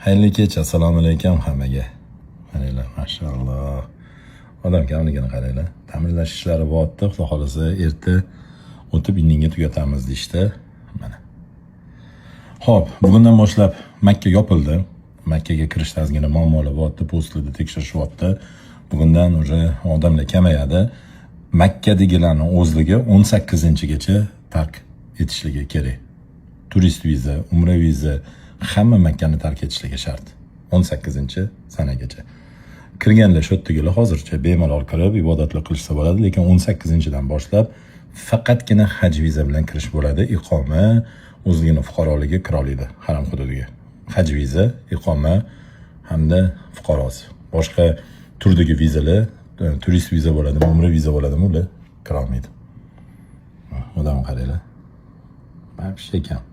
Xayrli kech, assalomu alaykum hammaga. Qaranglar, mashalloh. Odam kamligini qaranglar. Ta'mirlash ishlari bo'lyapti. Xudo xolasa erta o'tib indinga tugatamiz deyishdi. Mana. Xo'p, bugundan boshlab Makka yopildi. Makkaga kirishda ozgina muammolar bo'lyapti, postlarda tekshirishyapti. Bugundan уже odamlar kamayadi. Makkadagilarning o'zligi 18-gacha tark etishligi kerak. Turist viza, umra viza, hamma Makkani tark etishligi shart. 18-sanagacha. Kirganlar shu yerdagilar hozircha bemalol kirib ibodatlar qilishsa bo'ladi, lekin 18-dan boshlab faqatgina haj viza bilan kirish bo'ladi. Iqoma o'zligini fuqaroligi kira oladi haram hududiga. Haj viza, iqoma hamda fuqarosi. Boshqa turdagi vizalar, turist viza bo'ladimi, umra viza bo'ladimi, ular kira olmaydi. Odam qaranglar. Вообще kam.